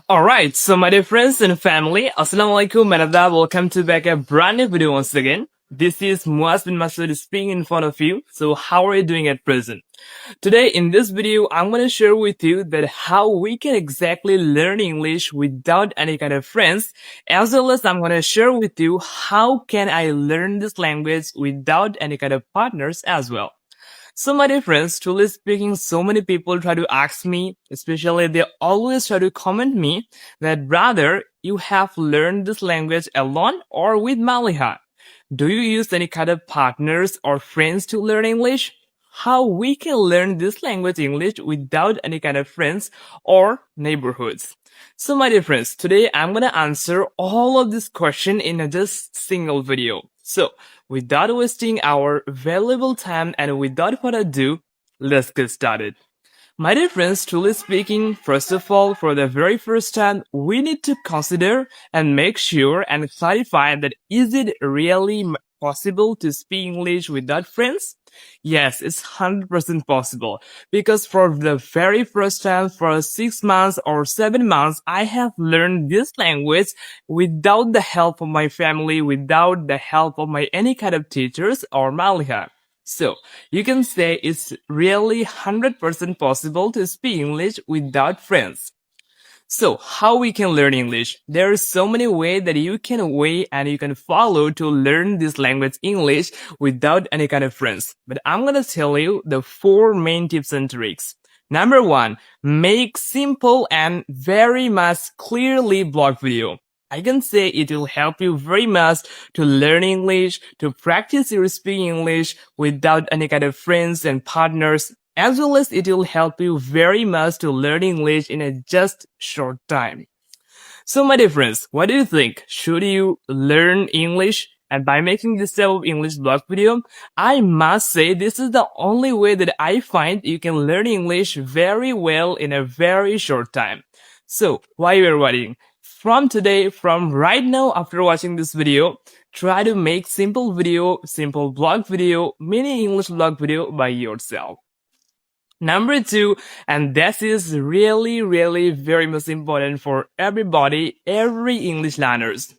Alright, so my dear friends and family, Assalamualaikum and adab, welcome to back a brand new video once again. This is Muslim Mams speaking in front of you. So how are you doing at present? Today in this video, I'm going to share with you that how we can exactly learn English without any kind of friends, as well as I'm going to share with you how can I learn this language without any kind of partners as well. So my dear friends, truly speaking, so many people try to ask me, especially they always try to comment me that brother, you have learned this language alone or with Maliha. Do you use any kind of partners or friends to learn English? How we can learn this language English without any kind of friends or neighborhoods. So my dear friends, today I'm gonna answer all of this question in a just single video. So without wasting our valuable time and without further ado, let's get started. My dear friends, truly speaking, first of all, for the very first time, we need to consider and make sure and clarify that is it really possible to speak English without friends? Yes, it's 100% possible. Because for the very first time, for 6 months or 7 months, I have learned this language without the help of my family, without the help of my any kind of teachers or Maliha. So, you can say it's really 100% possible to speak English without friends. So, how we can learn English? There are so many ways that you can follow to learn this language English without any kind of friends. But I'm gonna tell you the 4 main tips and tricks. Number 1, make simple and very much clearly blocked video. I can say it will help you very much to learn English, to practice your speaking English without any kind of friends and partners, as well as it will help you very much to learn English in a just short time. So my dear friends, what do you think? Should you learn English? And by making this type of English blog video, I must say this is the only way that I find you can learn English very well in a very short time. So, why you're waiting? From today, from right now after watching this video, try to make simple blog video, mini English blog video by yourself. Number 2, and this is really very much important for everybody, every English learners,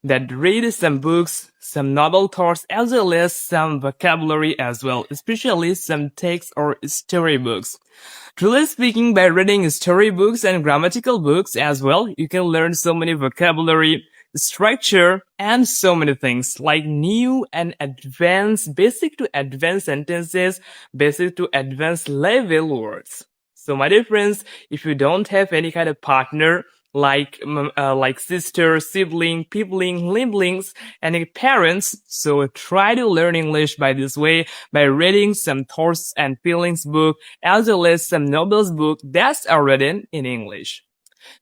that read some books, some novel thoughts, as well as some vocabulary as well, especially some text or storybooks. Truly speaking, by reading storybooks and grammatical books as well, you can learn so many vocabulary, structure, and so many things like new and advanced, basic to advanced sentences, basic to advanced level words. So my dear friends, if you don't have any kind of partner, like sister, sibling, sibling, siblings, and parents, so try to learn English by this way, by reading some thoughts and feelings book, as well as some novels book that's written in English.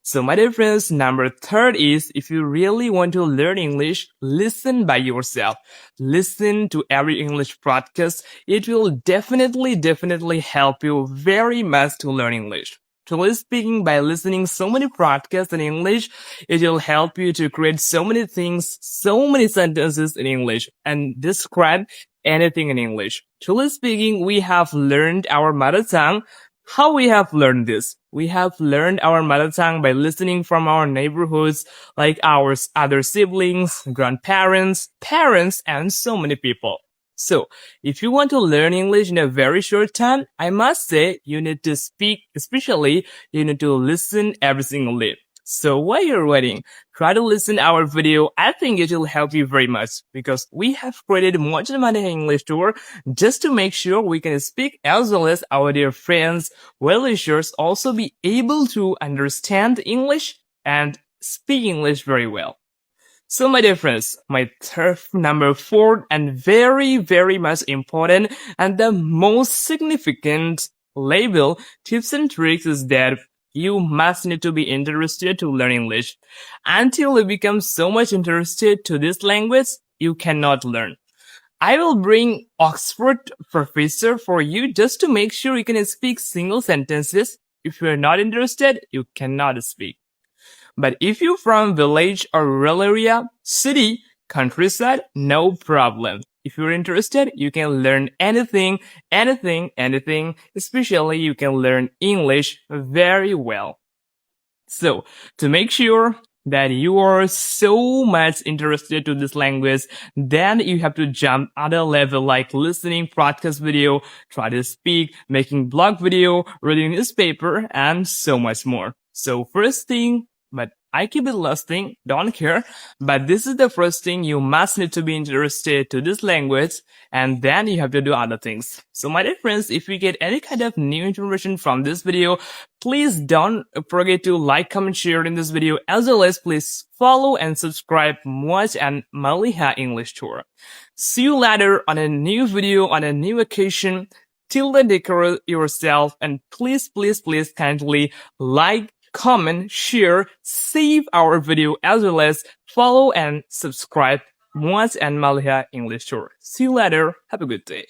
So my dear friends, number 3 is, if you really want to learn English, listen by yourself. Listen to every English podcast. It will definitely help you very much to learn English. Truly speaking, by listening so many podcasts in English, it will help you to create so many things, so many sentences in English, and describe anything in English. Truly speaking, we have learned our mother tongue. How we have learned this? We have learned our mother tongue by listening from our neighborhoods, like our other siblings, grandparents, parents, and so many people. So, if you want to learn English in a very short time, I must say you need to speak, especially you need to listen every single day. So while you're waiting, try to listen our video. I think it will help you very much because we have created Muwaj Maliha English tour just to make sure we can speak as well as our dear friends, well-wishers also be able to understand English and speak English very well. So my dear friends, my number 4 and very much important and the most significant label tips and tricks is that you must need to be interested to learn English. Until you become so much interested to this language, you cannot learn. I will bring Oxford professor for you just to make sure you can speak single sentences. If you are not interested, you cannot speak. But if you're from village or rural area, city, countryside, no problem. If you're interested, you can learn anything, especially you can learn English very well. So, to make sure that you are so much interested to this language, then you have to jump other level like listening podcast video, try to speak, making blog video, reading newspaper, and so much more. So first thing, but I keep it last thing, don't care. But this is the first thing you must need to be interested to this language, and then you have to do other things. So my dear friends, if you get any kind of new information from this video, please don't forget to like, comment, share in this video, as well as please follow and subscribe Muwaj and Maliha English Tour. See you later on a new video on a new occasion. Till then, take care of yourself, and please kindly like, comment, share, save our video, as well as follow and subscribe Muwaj and Maliha English Tour. See you later. Have a good day.